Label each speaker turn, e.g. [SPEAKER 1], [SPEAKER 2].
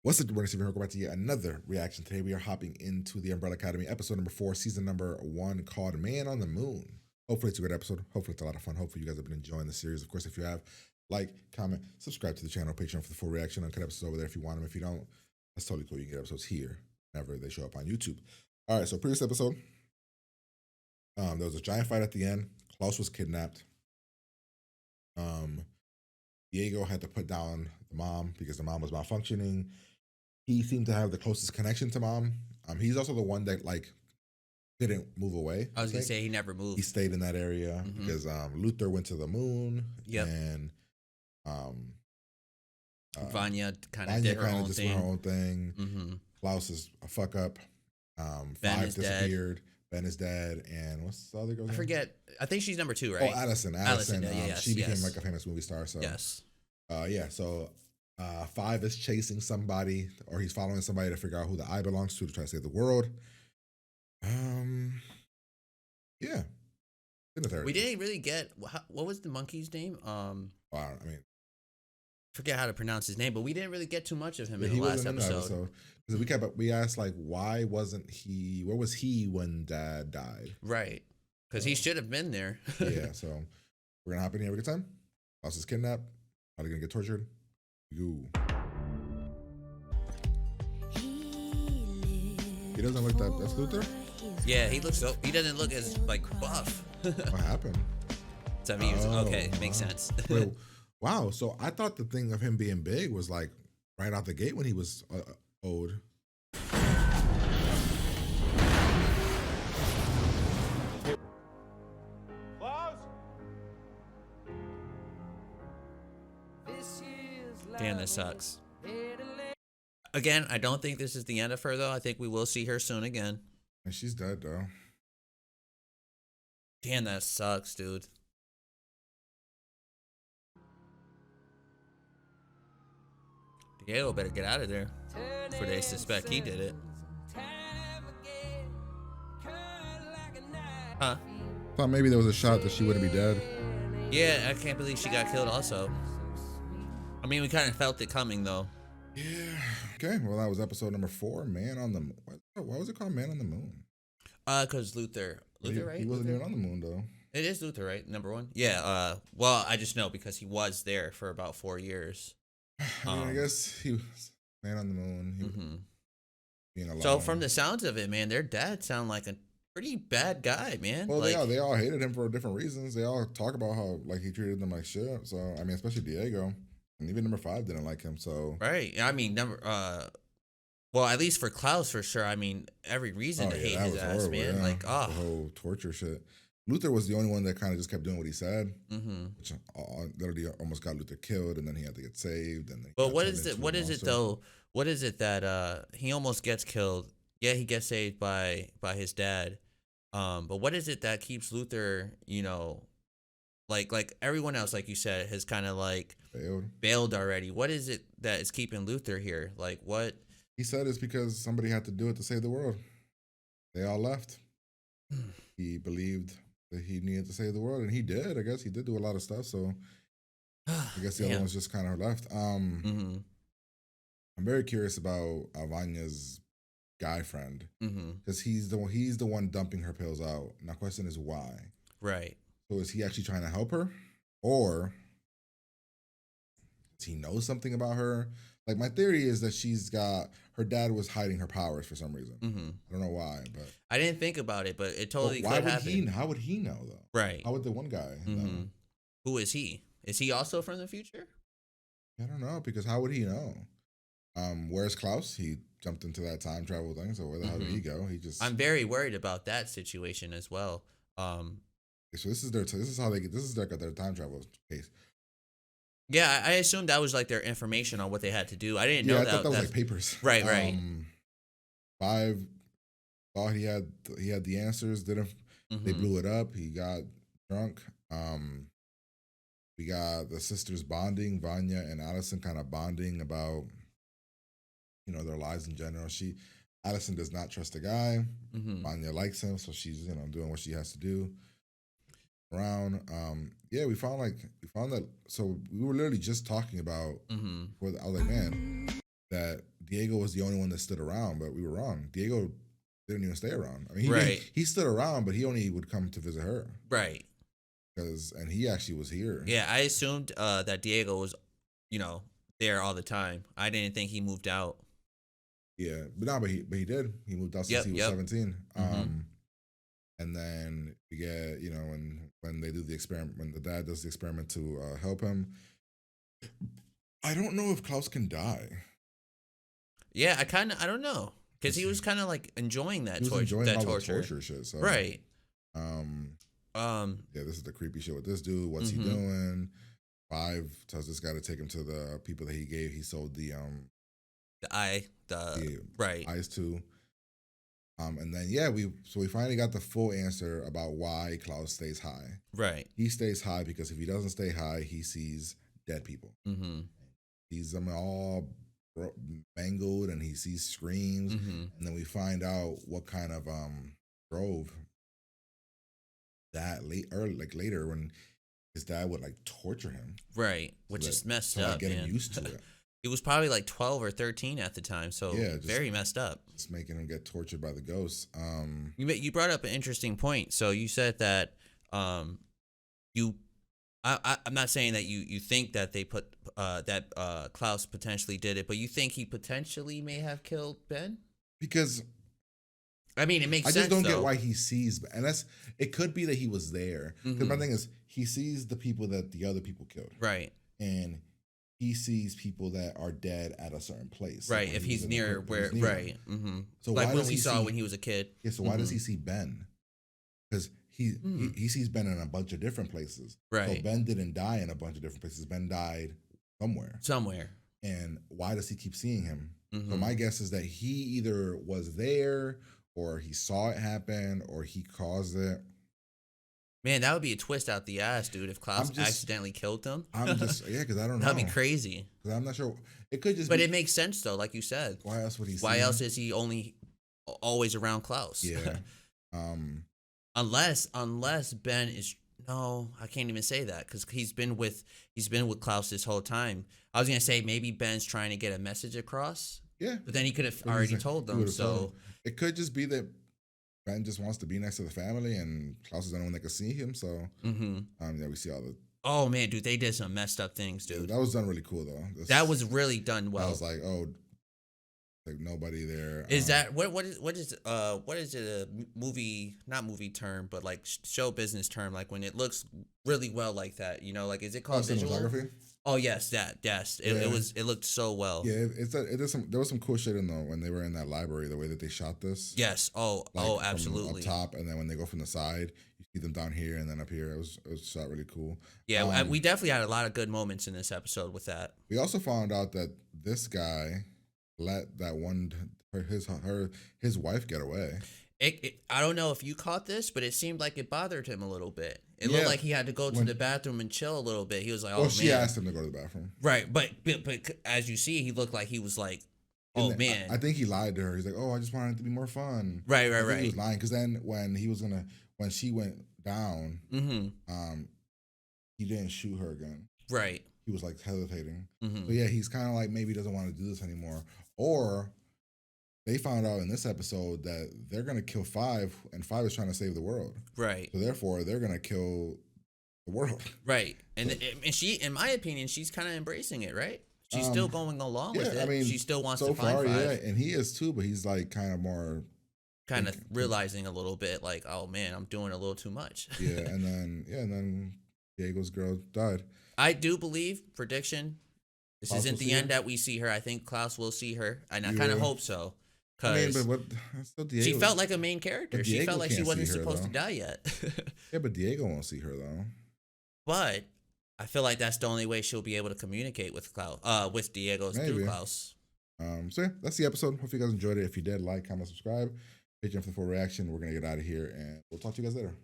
[SPEAKER 1] What's up, Bernie Steven? Welcome back to yet another reaction. Today we are hopping into the Umbrella Academy, episode number 4, season number 1, called Man on the Moon. Hopefully it's a good episode. Hopefully it's a lot of fun. Hopefully you guys have been enjoying the series. Of course, if you have, like, comment, subscribe to the channel, Patreon for the full reaction, uncut episodes over there if you want them. If you don't, that's totally cool. You can get episodes here whenever they show up on YouTube. All right, so previous episode, there was a giant fight at the end. Klaus was kidnapped. Diego had to put down the mom because the mom was malfunctioning. He seemed to have the closest connection to mom. He's also the one that didn't move away.
[SPEAKER 2] I was gonna say he never
[SPEAKER 1] He
[SPEAKER 2] moved.
[SPEAKER 1] stayed in that area because Luther went to the moon.
[SPEAKER 2] Yep.
[SPEAKER 1] And
[SPEAKER 2] Vanya kind of
[SPEAKER 1] Vanya
[SPEAKER 2] did her
[SPEAKER 1] kind of
[SPEAKER 2] own
[SPEAKER 1] just
[SPEAKER 2] thing.
[SPEAKER 1] did her own thing.
[SPEAKER 2] Mm-hmm.
[SPEAKER 1] Klaus is a fuck up.
[SPEAKER 2] Ben
[SPEAKER 1] Five
[SPEAKER 2] is
[SPEAKER 1] disappeared. Dead. Ben is dead. And what's the other girl's
[SPEAKER 2] I
[SPEAKER 1] name?
[SPEAKER 2] forget. I think she's number 2, right?
[SPEAKER 1] Oh, Allison.
[SPEAKER 2] Allison, yes,
[SPEAKER 1] she became
[SPEAKER 2] yes.
[SPEAKER 1] like a famous movie star. So
[SPEAKER 2] Yes.
[SPEAKER 1] yeah. So Five is chasing somebody, or he's following somebody to figure out who the eye belongs to try to save the world. Yeah.
[SPEAKER 2] We didn't really get what was the monkey's name.
[SPEAKER 1] I mean,
[SPEAKER 2] forget how to pronounce his name, but we didn't really get too much of him in
[SPEAKER 1] he
[SPEAKER 2] the last
[SPEAKER 1] wasn't
[SPEAKER 2] episode.
[SPEAKER 1] Because we asked like, why wasn't he? Where was he when Dad died?
[SPEAKER 2] Right, because he should have been there.
[SPEAKER 1] Yeah. So we're gonna hop in here. Have a good time. Klaus is kidnapped. Probably gonna get tortured. You. He doesn't look that. That's Luther.
[SPEAKER 2] Yeah, he looks so. He doesn't look as like buff.
[SPEAKER 1] What happened?
[SPEAKER 2] So he was, okay, makes sense.
[SPEAKER 1] Wait, wow. So I thought the thing of him being big was like right out the gate when he was old.
[SPEAKER 2] Damn, that sucks. Again, I don't think this is the end of her, though. I think we will see her soon again.
[SPEAKER 1] And she's dead, though.
[SPEAKER 2] Damn, that sucks, dude. Diego better get out of there before they suspect he did it. Huh?
[SPEAKER 1] Thought maybe there was a shot that she wouldn't be dead.
[SPEAKER 2] Yeah, I can't believe she got killed also. I mean, we kind of felt it coming, though.
[SPEAKER 1] Yeah. Okay, well, that was episode number 4, Man on the Moon. Why was it called Man on the Moon?
[SPEAKER 2] Because Luther, right?
[SPEAKER 1] He wasn't even on the moon, though.
[SPEAKER 2] It is Luther, right? Number 1? Yeah, well, I just know because he was there for about 4 years.
[SPEAKER 1] I mean, I guess he was Man on the Moon. He being alone.
[SPEAKER 2] So from the sounds of it, man, their dad sound like a pretty bad guy, man.
[SPEAKER 1] Well,
[SPEAKER 2] like,
[SPEAKER 1] they all hated him for different reasons. They all talk about how like he treated them like shit. So I mean, especially Diego, and even number 5 didn't like him. So
[SPEAKER 2] right, I mean, well, at least for Klaus, for sure. I mean, every reason to hate his ass, horrible, man. Yeah. Like,
[SPEAKER 1] the whole torture shit. Luther was the only one that kind of just kept doing what he said, which literally almost got Luther killed, and then he had to get saved. And
[SPEAKER 2] but what is it? What is it though? What is it that he almost gets killed? Yeah, he gets saved by his dad. But what is it that keeps Luther, you know, like everyone else, like you said, has kind of like bailed already? What is it that is keeping Luther here? Like what?
[SPEAKER 1] He said it's because somebody had to do it to save the world. They all left. He believed that he needed to save the world, and he did. I guess he did do a lot of stuff. So I guess the other ones just kind of left. I'm very curious about Vanya's guy friend because he's the one dumping her pills out. Now, question is why?
[SPEAKER 2] Right.
[SPEAKER 1] So is he actually trying to help her, or does he know something about her? Like, my theory is that her dad was hiding her powers for some reason. I don't know why, but
[SPEAKER 2] I didn't think about it, but it totally could happen.
[SPEAKER 1] How would he know though?
[SPEAKER 2] Right.
[SPEAKER 1] How would the one guy know?
[SPEAKER 2] Who is he? Is he also from the future?
[SPEAKER 1] I don't know, because how would he know? Where's Klaus? He jumped into that time travel thing, so where the hell did he go?
[SPEAKER 2] I'm very worried about that situation as well.
[SPEAKER 1] So this is their time travel case.
[SPEAKER 2] Yeah, I assumed that was like their information on what they had to do. I didn't know that.
[SPEAKER 1] I thought that was like papers.
[SPEAKER 2] Right.
[SPEAKER 1] 5 thought he had the answers. Didn't they blew it up? He got drunk. We got the sisters bonding, Vanya and Allison kind of bonding about, you know, their lives in general. Allison does not trust the guy. Vanya likes him, so she's, you know, doing what she has to do around. Yeah, we found that. So we were literally just talking about. I was like, man, that Diego was the only one that stood around, but we were wrong. Diego didn't even stay around. I mean,
[SPEAKER 2] Right.
[SPEAKER 1] he stood around, but he only would come to visit her
[SPEAKER 2] Right.
[SPEAKER 1] and he actually was here.
[SPEAKER 2] Yeah, I assumed that Diego was, you know, there all the time. I didn't think he moved out.
[SPEAKER 1] Yeah, but no, but he did. He moved out since
[SPEAKER 2] Yep.
[SPEAKER 1] he was
[SPEAKER 2] Yep.
[SPEAKER 1] 17.
[SPEAKER 2] Mm-hmm.
[SPEAKER 1] And then we get, you know, when they do the experiment, when the dad does the experiment to help him. I don't know if Klaus can die.
[SPEAKER 2] Yeah, I don't know, because he was kind of like enjoying that torture. That
[SPEAKER 1] all
[SPEAKER 2] torture.
[SPEAKER 1] the torture shit. So,
[SPEAKER 2] Right.
[SPEAKER 1] Um. Yeah, this is the creepy shit with this dude. What's he doing? 5 tells this guy to take him to the people that he sold the
[SPEAKER 2] right.
[SPEAKER 1] eyes to. And then we finally got the full answer about why Klaus stays high.
[SPEAKER 2] Right.
[SPEAKER 1] He stays high because if he doesn't stay high, he sees dead people.
[SPEAKER 2] Mm-hmm.
[SPEAKER 1] Sees them all mangled, and he sees screams.
[SPEAKER 2] Mm-hmm.
[SPEAKER 1] And then we find out what kind of drove that later when his dad would like torture him.
[SPEAKER 2] Right, which is messed
[SPEAKER 1] to, like,
[SPEAKER 2] up.
[SPEAKER 1] get
[SPEAKER 2] man.
[SPEAKER 1] him used to it.
[SPEAKER 2] He was probably like 12 or 13 at the time, so very messed up.
[SPEAKER 1] Just making him get tortured by the ghosts.
[SPEAKER 2] You brought up an interesting point. So you said that I'm not saying that you think that they put that Klaus potentially did it, but you think he potentially may have killed Ben?
[SPEAKER 1] Because
[SPEAKER 2] I mean, it makes sense.
[SPEAKER 1] I just don't get why he sees, and it could be that he was there. Because my
[SPEAKER 2] Mm-hmm.
[SPEAKER 1] thing is, he sees the people that the other people killed,
[SPEAKER 2] Right.
[SPEAKER 1] and he sees people that are dead at a certain place,
[SPEAKER 2] Right.
[SPEAKER 1] Like
[SPEAKER 2] If he's near where, right. Mm-hmm.
[SPEAKER 1] So
[SPEAKER 2] like
[SPEAKER 1] why
[SPEAKER 2] when
[SPEAKER 1] does
[SPEAKER 2] we
[SPEAKER 1] he
[SPEAKER 2] saw
[SPEAKER 1] see,
[SPEAKER 2] when he was a kid.
[SPEAKER 1] Yeah. So why does he see Ben? Because he sees Ben in a bunch of different places.
[SPEAKER 2] Right.
[SPEAKER 1] So Ben didn't die in a bunch of different places. Ben died somewhere. And why does he keep seeing him?
[SPEAKER 2] Mm-hmm.
[SPEAKER 1] So my guess is that he either was there, or he saw it happen, or he caused it.
[SPEAKER 2] Man, that would be a twist out the ass, dude, if Klaus accidentally killed him.
[SPEAKER 1] Because I don't know.
[SPEAKER 2] That'd be crazy.
[SPEAKER 1] Because I'm not sure. It could just
[SPEAKER 2] But it makes sense, though, like you said.
[SPEAKER 1] Why else would he see
[SPEAKER 2] Why
[SPEAKER 1] him?
[SPEAKER 2] else is he always around Klaus?
[SPEAKER 1] Yeah.
[SPEAKER 2] Unless Ben is... No, I can't even say that, because he's been with Klaus this whole time. I was going to say maybe Ben's trying to get a message across.
[SPEAKER 1] Yeah.
[SPEAKER 2] But then he could have already told them, so...
[SPEAKER 1] It could just be that Ben just wants to be next to the family, and Klaus is the only one that can see him. So, we see all the.
[SPEAKER 2] Oh man, dude, they did some messed up things, dude.
[SPEAKER 1] That was done really cool, though.
[SPEAKER 2] That was really done well.
[SPEAKER 1] I was like, like nobody there.
[SPEAKER 2] Is that what is it a movie, not movie term, but like show business term, like when it looks really well like that, you know, like is it called visual?
[SPEAKER 1] Cinematography?
[SPEAKER 2] Oh yes, it looked so well.
[SPEAKER 1] Yeah, there was some cool shit in though when they were in that library, the way that they shot this.
[SPEAKER 2] Yes. Absolutely.
[SPEAKER 1] From up top, and then when they go from the side, you see them down here and then up here. It was shot really cool.
[SPEAKER 2] Yeah, we definitely had a lot of good moments in this episode with that.
[SPEAKER 1] We also found out that this guy let that his wife get away.
[SPEAKER 2] I don't know if you caught this, but it seemed like it bothered him a little bit. It looked like he had to go to the bathroom and chill a little bit. He was like, "Oh man."
[SPEAKER 1] She asked him to go to the bathroom.
[SPEAKER 2] Right, but as you see, he looked like he was like, "Oh man."
[SPEAKER 1] I think he lied to her. He's like, "Oh, I just wanted it to be more fun."
[SPEAKER 2] Right.
[SPEAKER 1] He was lying because then when she went down, he didn't shoot her again.
[SPEAKER 2] Right.
[SPEAKER 1] He was like hesitating.
[SPEAKER 2] Mm-hmm.
[SPEAKER 1] So yeah, he's kind of like maybe doesn't want to do this anymore, or. They found out in this episode that they're going to kill 5, and 5 is trying to save the world.
[SPEAKER 2] Right.
[SPEAKER 1] So therefore, they're going to kill the world.
[SPEAKER 2] Right. And she, in my opinion, she's kind of embracing it, right? She's still going along with it. I mean, she still wants to find 5. Yeah,
[SPEAKER 1] and he is too, but he's like kind of more...
[SPEAKER 2] Kind of realizing a little bit like, oh man, I'm doing a little too much.
[SPEAKER 1] Yeah, and then Diego's girl died.
[SPEAKER 2] I do believe, prediction, this isn't the end that we see her. I think Klaus will see her, and I kind of hope so.
[SPEAKER 1] I mean, but Diego,
[SPEAKER 2] she felt like a main character. She felt like she wasn't supposed to die yet.
[SPEAKER 1] Yeah, but Diego won't see her though.
[SPEAKER 2] But I feel like that's the only way she'll be able to communicate with with Diego through Klaus.
[SPEAKER 1] So yeah, that's the episode. Hope you guys enjoyed it. If you did, like, comment, subscribe. Pitch in for the full reaction. We're gonna get out of here, and we'll talk to you guys later.